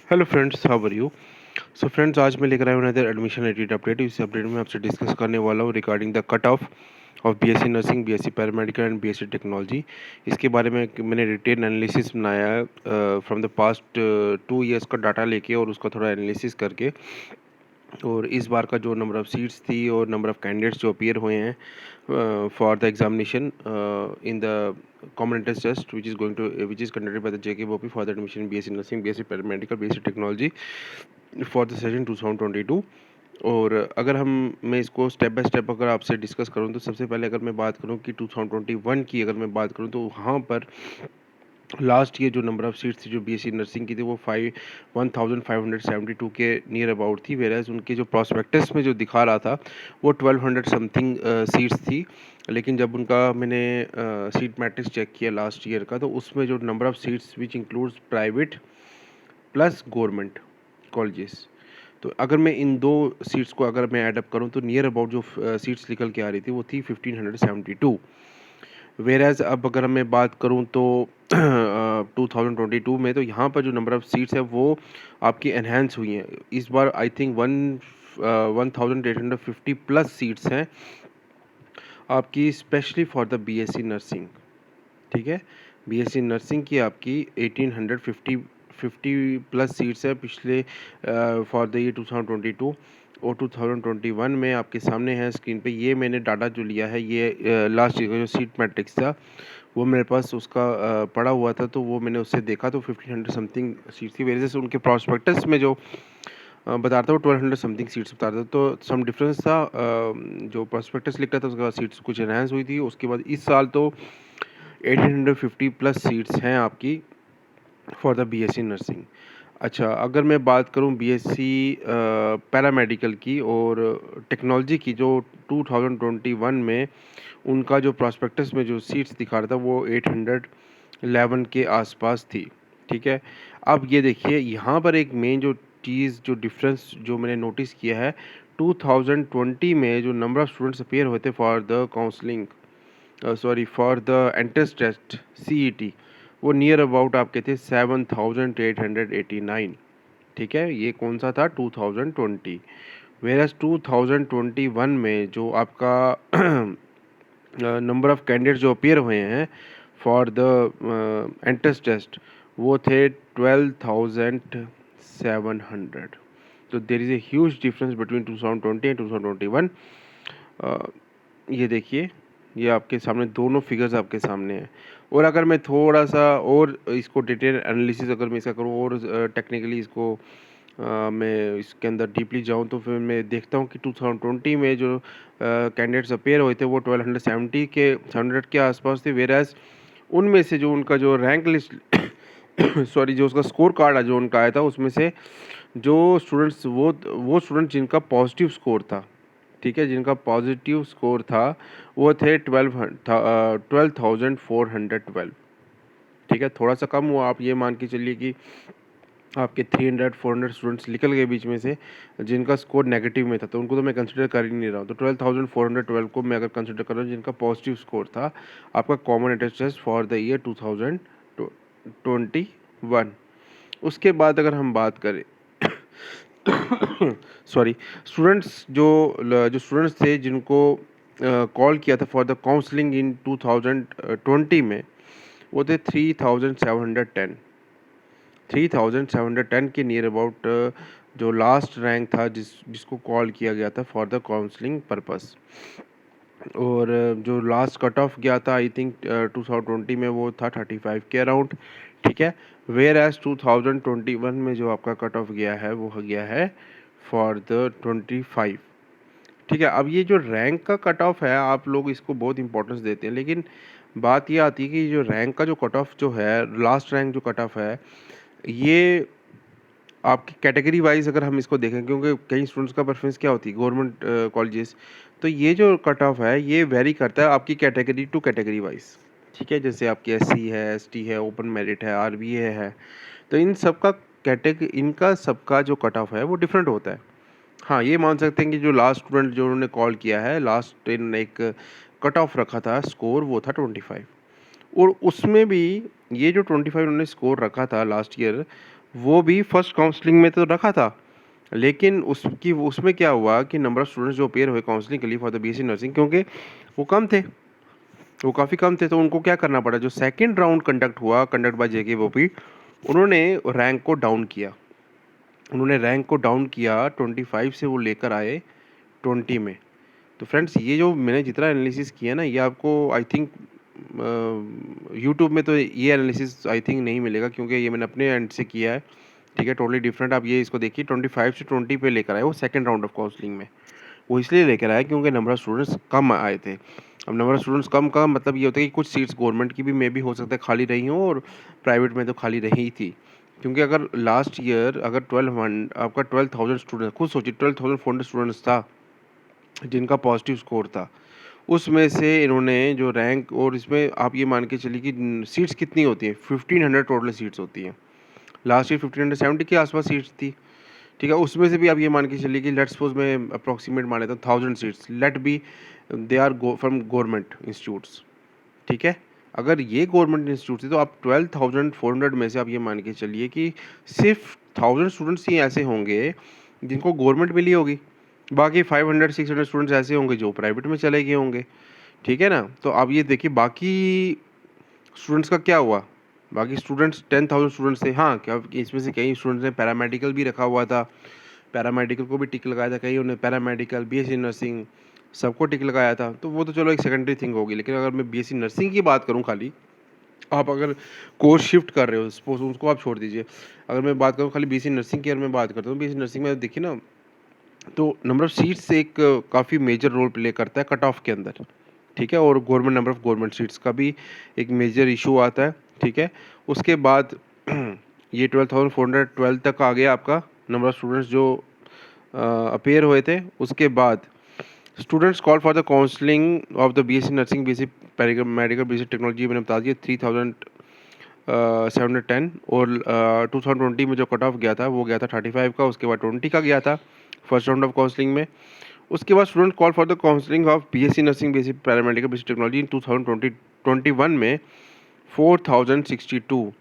Hello friends, how are you? So friends, आज मैं लेकर आया हूँ अनदर एडमिशन रिलेटेड अपडेट। इस अपडेट में आपसे डिस्कस करने वाला हूँ regarding the cut off BSc nursing, BSc paramedical and BSc technology. इसके बारे में मैंने डिटेल एनालिसिस बनाया है फ्रॉम द पास्ट 2 ईयर्स का डाटा लेके और उसका थोड़ा एनालिसिस करके। और इस बार का जो नंबर ऑफ़ सीट्स थी और नंबर ऑफ़ कैंडिडेट्स जो अपीयर हुए हैं for the examination in the common entrance test which is conducted by the JKBOP for the admission in BSc nursing, BSc paramedical, BSc technology for the session 2022। और अगर मैं इसको step by step अगर आपसे discuss करूं तो सबसे पहले अगर मैं बात करूं कि 2021 की अगर मैं बात करूं तो वहाँ पर लास्ट ईयर जो नंबर ऑफ़ सीट्स थी जो बीएससी नर्सिंग की थी वो 1572 के नियर अबाउट थी। वेराज उनके जो प्रॉस्पेक्टस में जो दिखा रहा था वो 1200 समथिंग सीट्स थी। लेकिन जब उनका मैंने सीट मैट्रिक्स चेक किया लास्ट ईयर का तो उसमें जो number of seats which includes private plus government colleges, तो अगर मैं इन दो सीट्स को अगर मैं ऐड अप करूँ तो नियर अबाउट जो सीट्स निकल के आ रही थी वो थी 1572। वेराज अब अगर मैं बात करूं तो 2022 में तो यहाँ पर जो नंबर ऑफ़ सीट्स है वो आपकी एनहेंस हुई हैं। इस बार आई थिंक 1850 प्लस सीट्स हैं आपकी specially for the BSc nursing. ठीक है, बीएससी नर्सिंग की आपकी 1850 प्लस सीट्स है पिछले फॉर द ईयर 2022 और 2021 में आपके सामने है स्क्रीन पे। ये मैंने डाटा जो लिया है ये लास्ट ईयर का जो सीट मैट्रिक्स था वो मेरे पास उसका पड़ा हुआ था, तो वो मैंने उससे देखा तो 1500 समथिंग सीट्स की वजह से उनके प्रॉस्पेक्टस में जो बता रहा था वो 1200 समथिंग सीट्स बता रहा था। तो सम डिफरेंस था, जो प्रॉस्पेक्टस लिख रहा था उसके बाद सीट्स कुछ एनहांस हुई थी। उसके बाद इस साल तो 1850 प्लस सीट्स हैं आपकी फॉर द बीएससी नर्सिंग। अच्छा, अगर मैं बात करूं बीएससी पैरामेडिकल की और टेक्नोलॉजी की जो 2021 में उनका जो प्रॉस्पेक्टस में जो सीट्स दिखा रहा था वो 811 के आसपास थी। ठीक है, अब ये देखिए यहाँ पर एक मेन जो चीज़ जो डिफरेंस जो मैंने नोटिस किया है 2020 में जो नंबर ऑफ़ स्टूडेंट्स अपीयर हुए थे for the counselling for the entrance test CET वो नियर अबाउट आपके थे 7889। ठीक है, ये कौन सा था 2020। वेरस 2021 में जो आपका नंबर ऑफ़ कैंडिडेट्स जो अपीयर हुए हैं फॉर द एंट्रेंस टेस्ट वो थे 12,700। तो there is a huge difference between 2020 and 2021। ये देखिए, ये आपके सामने दोनों फिगर्स आपके सामने हैं। और अगर मैं थोड़ा सा और इसको डिटेल एनालिसिस अगर मैं इसका करूँ और टेक्निकली इसको मैं इसके अंदर डीपली जाऊँ तो फिर मैं देखता हूँ कि 2020 में जो कैंडिडेट्स अपीयर हुए थे वो 1200 के आसपास थे। वेराज उनमें से जो उनका जो रैंक लिस्ट जो उसका स्कोर कार्ड है जो उनका आया था उसमें से जो स्टूडेंट्स वो स्टूडेंट जिनका पॉजिटिव स्कोर था, ठीक है, जिनका पॉजिटिव स्कोर था वो थे 12,412। ठीक है, थोड़ा सा कम हुआ। आप ये मान के चलिए कि आपके 300-400 स्टूडेंट्स निकल गए बीच में से जिनका स्कोर नेगेटिव में था, तो उनको तो मैं कंसिडर कर ही नहीं रहा हूँ। तो 12,412 को मैं अगर कंसिडर कर रहा हूँ जिनका पॉजिटिव स्कोर था आपका common entrance test for the year 2021। उसके बाद अगर हम बात करें स्टूडेंट्स जो स्टूडेंट्स थे जिनको कॉल किया था फॉर द काउंसलिंग इन 2020 में वो थे 3,710 के नियर अबाउट जो लास्ट रैंक था जिसको कॉल किया गया था फॉर द काउंसलिंग पर्पस। और जो लास्ट कट ऑफ गया था आई थिंक 2020 में वो था 35 के अराउंड। ठीक है, वेयर एज 2021 में जो आपका कट ऑफ गया है वो गया है फॉर द 25। ठीक है, अब ये जो रैंक का कट ऑफ है आप लोग इसको बहुत इंपॉर्टेंस देते हैं, लेकिन बात ये आती है कि जो रैंक का जो कट ऑफ जो है लास्ट रैंक जो कट ऑफ है ये आपकी कैटेगरी वाइज अगर हम इसको देखें, क्योंकि कई स्टूडेंट्स का प्रेफरेंस क्या होती है गवर्नमेंट कॉलेजेस, तो ये जो कट ऑफ है ये वेरी करता है आपकी कैटेगरी टू कैटेगरी वाइज। ठीक है, जैसे आपकी एससी है, एसटी है, ओपन मेरिट है, आरबीए है, तो इन सब का इनका सबका जो कट ऑफ है वो डिफरेंट होता है। हाँ, ये मान सकते हैं कि जो लास्ट स्टूडेंट जो उन्होंने कॉल किया है लास्ट इन एक कट ऑफ रखा था स्कोर वो था 25। और उसमें भी ये जो 25 उन्होंने स्कोर रखा था लास्ट ईयर वो भी फर्स्ट काउंसलिंग में तो रखा था, लेकिन उसमें क्या हुआ कि नंबर ऑफ़ स्टूडेंट्स जो अपियर हुए काउंसलिंग के लिए फॉर द बीएससी नर्सिंग, क्योंकि वो कम थे, वो काफ़ी कम थे, तो उनको क्या करना पड़ा, जो सेकंड राउंड कंडक्ट बाय जेकेओपी, उन्होंने रैंक को डाउन किया। उन्होंने रैंक को डाउन किया, 25 से वो लेकर आए 20 में। तो फ्रेंड्स, ये जो मैंने जितना एनालिसिस किया ना, ये आपको आई थिंक यूट्यूब में तो ये एनालिसिस आई थिंक नहीं मिलेगा, क्योंकि ये मैंने अपने एंड से किया है। ठीक है, टोटली डिफरेंट। आप ये इसको देखिए, 25 से 20 पे लेकर आए वो सेकंड राउंड ऑफ काउंसलिंग में। वो इसलिए लेकर आए क्योंकि नंबर ऑफ़ स्टूडेंट्स कम आए थे। अब नंबर ऑफ़ स्टूडेंट्स कम का मतलब ये होता है कि कुछ सीट्स गवर्नमेंट की भी मे बी हो सकता है खाली रही हों, और प्राइवेट में तो खाली रही ही थी। क्योंकि अगर लास्ट ईयर अगर 12,000 स्टूडेंट, खुद सोचिए 12,400 स्टूडेंट्स था जिनका पॉजिटिव स्कोर था। उसमें से इन्होंने जो रैंक, और इसमें आप ये मान के चलिए कि सीट्स कितनी होती हैं, 1500 टोटल सीट्स होती हैं। लास्ट ईयर 1570 के आसपास सीट्स थी। ठीक है, उसमें से भी आप ये मान के चलिए कि लेट्स सपोज मैं अप्रॉक्सीमेट मान लेता हूँ 1000 seats, let be they are from government institutes. ठीक है, अगर ये गवर्नमेंट इंस्टीट्यूट थी, तो आप 12,400 में से आप ये मान के चलिए कि सिर्फ 1000 स्टूडेंट्स ही ऐसे होंगे जिनको गवर्नमेंट मिली होगी, बाकी 500-600 स्टूडेंट्स ऐसे होंगे जो प्राइवेट में चले गए होंगे। ठीक है ना, तो आप ये देखिए बाकी स्टूडेंट्स का क्या हुआ। बाकी स्टूडेंट्स 10,000 स्टूडेंट्स थे, हाँ, क्या इसमें से कई स्टूडेंट्स ने पैरामेडिकल भी रखा हुआ था, पैरामेडिकल को भी टिक लगाया था, कई उन्होंने पैरामेडिकल, बीएससी नर्सिंग, सबको टिक लगाया था। तो वो तो चलो एक सेकेंडरी थिंग होगी, लेकिन अगर मैं बीएससी नर्सिंग की बात करूँ खाली, आप अगर कोर्स शिफ्ट कर रहे हो सपोज, उसको आप छोड़ दीजिए। अगर मैं बात करूँ खाली बीएससी नर्सिंग की, अगर मैं बात करता हूँ बीएससी नर्सिंग में, देखिए ना, तो नंबर ऑफ़ सीट्स एक काफ़ी मेजर रोल प्ले करता है कट ऑफ के अंदर। ठीक है, और government number of government seats का भी एक मेजर इशू आता है। ठीक है, उसके बाद ये 12,412 तक आ गया आपका नंबर ऑफ़ स्टूडेंट्स जो अपीयर हुए थे। उसके बाद students call for the counselling of the BSc nursing, BSc paramedical, BSc technology, मैंने बता दिया 3,710। और 2020 में जो कट ऑफ गया था वो गया था 35 का, उसके बाद 20 का गया था फर्स्ट राउंड ऑफ काउंसलिंग में। उसके बाद student call for the counselling of BSc nursing, BSc paramedical, BSc technology in 2021 में 4062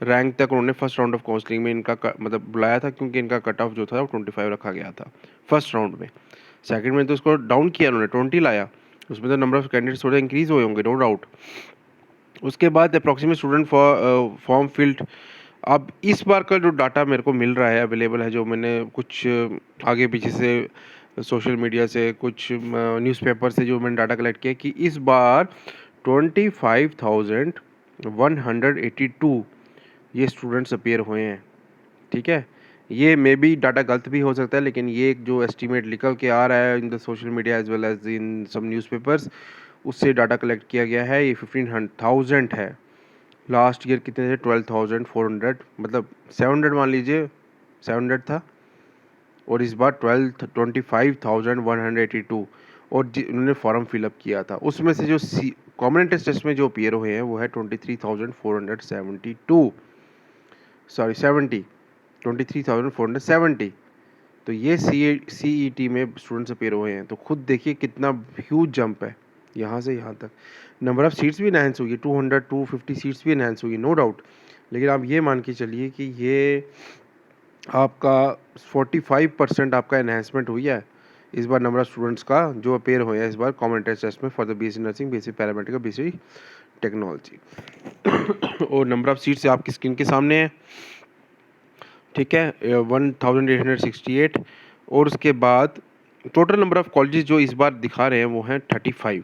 रैंक तक उन्होंने फर्स्ट राउंड ऑफ काउंसलिंग में इनका मतलब बुलाया था, क्योंकि इनका कट ऑफ जो था वो 25 रखा गया था फर्स्ट राउंड में। सेकंड में तो उसको डाउन किया उन्होंने, 20 लाया। उसमें तो नंबर ऑफ कैंडिडेट्स थोड़े इंक्रीज हुए होंगे, नो डाउट। उसके बाद अप्रॉक्सीमेट स्टूडेंट फॉर्म फिल्ड। अब इस बार का जो डाटा मेरे को मिल रहा है, अवेलेबल है, जो मैंने कुछ आगे पीछे से सोशल मीडिया से, कुछ न्यूज़पेपर से जो मैंने डाटा कलेक्ट किया, कि इस बार 25,182 ये स्टूडेंट्स अपीयर हुए हैं। ठीक है, ये मे बी डाटा गलत भी हो सकता है, लेकिन ये एक जो एस्टीमेट निकल के आ रहा है in the social media as well as in some newspapers, उससे डाटा कलेक्ट किया गया है। ये 15,000 है। लास्ट ईयर कितने थे, 12,400, मतलब 700 मान लीजिए, 700 था। और इस बार 25,182, और उन्होंने फॉर्म फिलअप किया था। उसमें से जो कॉमन एंट्रेंस टेस्ट में जो अपीयर हुए हैं वो है 23,472, सॉरी 70, 23,470। तो ये CET में स्टूडेंट्स अपीयर हुए हैं। तो खुद देखिए कितना ह्यूज जंप है यहाँ से यहाँ तक। नंबर ऑफ़ सीट्स भी इनहेंस हुई है, 250 सीट्स भी इनहेंस हुई, नो डाउट। लेकिन आप ये मान के चलिए कि ये आपका 45% आपका एनहेंसमेंट हुई है इस बार नंबर ऑफ़ स्टूडेंट्स का जो अपीयर हुए हैं इस बार कॉमन एंट्रेंस टेस्ट में for the BSc nursing, BSc paramedical, BSc technology. और नंबर ऑफ़ सीट्स आपकी स्क्रीन के सामने है। ठीक है, 1868। और उसके बाद टोटल नंबर ऑफ़ कॉलेजेस जो इस बार दिखा रहे हैं वो हैं 35।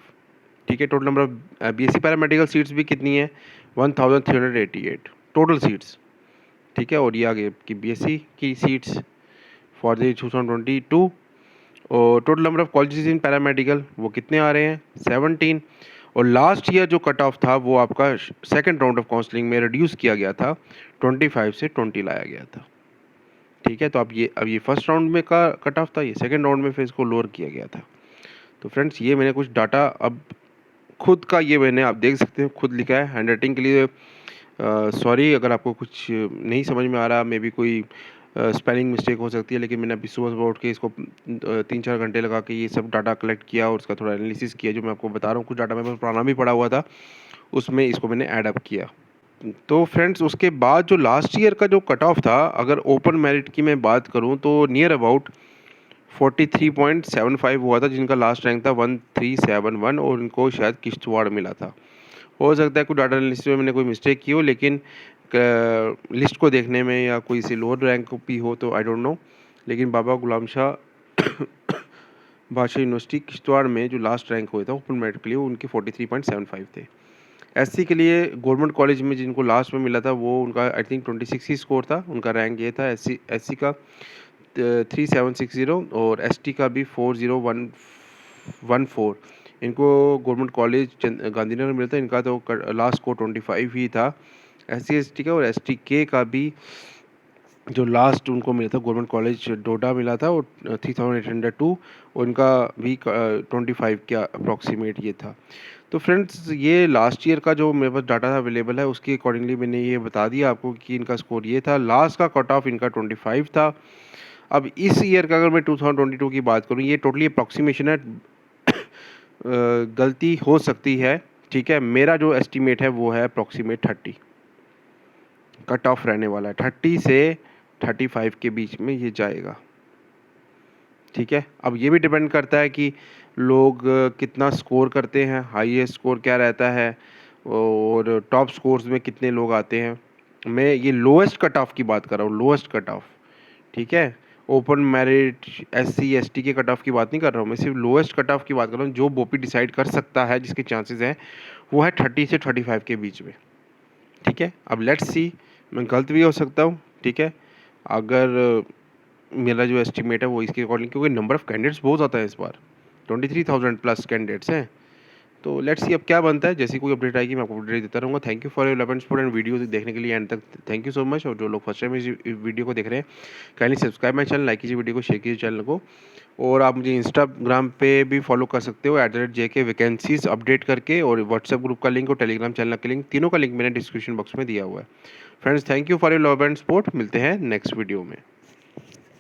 ठीक है, total number of BSc paramedical seats भी कितनी है, 1388 टोटल सीट्स। ठीक है, और ये आगे की बीएससी की सीट्स फॉर द 2022। और total number of colleges in paramedical वो कितने आ रहे हैं, 17। और लास्ट ईयर जो कट ऑफ था वो आपका सेकंड राउंड ऑफ काउंसलिंग में रिड्यूस किया गया था, 25 से 20 लाया गया था। ठीक है, तो अब ये फर्स्ट राउंड में का कट ऑफ था, ये सेकंड राउंड में फिर इसको लोअर किया गया था। तो फ्रेंड्स, ये मैंने कुछ डाटा अब खुद का, ये मैंने, आप देख सकते हैं, खुद लिखा है हैंड राइटिंग के लिए। सॉरी अगर आपको कुछ नहीं समझ में आ रहा, मे बी कोई स्पेलिंग मिस्टेक हो सकती है, लेकिन मैंने अभी सुबह उठ के इसको 3-4 घंटे लगा के ये सब डाटा कलेक्ट किया और उसका थोड़ा एनालिसिस किया। जो मैं आपको बता रहा हूँ, कुछ डाटा मेरे पास पुराना भी पड़ा हुआ था, उसमें इसको मैंने ऐड अप किया। तो फ्रेंड्स उसके बाद जो लास्ट ईयर का जो कट ऑफ था, अगर ओपन मेरिट की मैं बात करूं तो नियर अबाउट 43.75 हुआ था, जिनका लास्ट रैंक था 1371 और इनको शायद किश्तवाड़ मिला था। हो सकता है कोई डाटा एनालिसिस में मैंने कोई मिस्टेक की हो, लेकिन लिस्ट को देखने में या कोई से लोअर रैंक भी हो तो आई डोंट नो। लेकिन बाबा गुलाम शाह बादशाह यूनिवर्सिटी किश्तवाड़ में जो लास्ट रैंक हुए था ओपन मेरिट के लिए, उनके 43.75 थे। एससी के लिए गवर्नमेंट कॉलेज में जिनको लास्ट में मिला था वो उनका आई थिंक 26 ही स्कोर था, उनका रैंक ये था। एससी का 3760 और एसटी का भी 4014। इनको गवर्नमेंट कॉलेज गांधीनगर में मिला था, इनका तो लास्ट स्कोर 25 ही था एससी एसटी का। और एसटी के का भी जो लास्ट उनको मिला था गवर्नमेंट कॉलेज डोडा मिला था, और 3802 और इनका भी 25 के अप्रॉक्सीमेट ये था। तो फ्रेंड्स ये लास्ट ईयर का जो मेरे पास डाटा अवेलेबल है उसके अकॉर्डिंगली मैंने ये बता दिया आपको कि इनका स्कोर ये था। लास्ट का कट ऑफ इनका 25 था। अब इस ईयर का अगर मैं 2022 की बात करूँ, ये टोटली अप्रॉक्सीमेशन है, गलती हो सकती है, ठीक है। मेरा जो एस्टीमेट है वो है अप्रॉक्सीमेट 30 कट ऑफ रहने वाला है, 30 से 35 के बीच में ये जाएगा, ठीक है। अब ये भी डिपेंड करता है कि लोग कितना स्कोर करते हैं, हाईएस्ट स्कोर क्या रहता है और टॉप स्कोर्स में कितने लोग आते हैं। मैं ये लोएस्ट कट ऑफ की बात कर रहा हूँ, लोएस्ट कट ऑफ, ठीक है। ओपन मेरिट एससी एसटी के कट ऑफ की बात नहीं कर रहा हूँ, मैं सिर्फ लोएस्ट कट ऑफ की बात कर रहा हूँ। जो बोपी डिसाइड कर सकता है, जिसके चांसेस हैं, वो है 30 से 35 के बीच में, ठीक है। अब लेट्स सी, मैं गलत भी हो सकता हूँ, ठीक है। अगर मेरा जो एस्टिमेट है वो इसके अकॉर्डिंग, क्योंकि नंबर ऑफ़ कैंडिडेट्स बहुत ज़्यादा है इस बार, 23,000 प्लस कैंडिडेट्स हैं। तो लेट्स सी अब क्या बनता है। जैसी कोई अपडेट आएगी मैं आपको अपडेट देता रहूँगा। Thank you for your love and support and video देखने के लिए एंड तक, थैंक यू सो मच। और जो लोग फर्स्ट टाइम इस वीडियो को देख रहे हैं, kindly subscribe my channel, like कीजिए वीडियो को, शेयर कीजिए चैनल को। और आप मुझे इंस्टाग्राम पे भी फॉलो कर सकते हो @JK वैकेंसीज अपडेट करके, और व्हाट्सएप ग्रुप का लिंक और टेलीग्राम चैनल का लिंक, तीनों का लिंक मैंने डिस्क्रिप्शन बॉक्स में दिया हुआ है। Friends thank you for your love and support, मिलते हैं नेक्स्ट वीडियो में।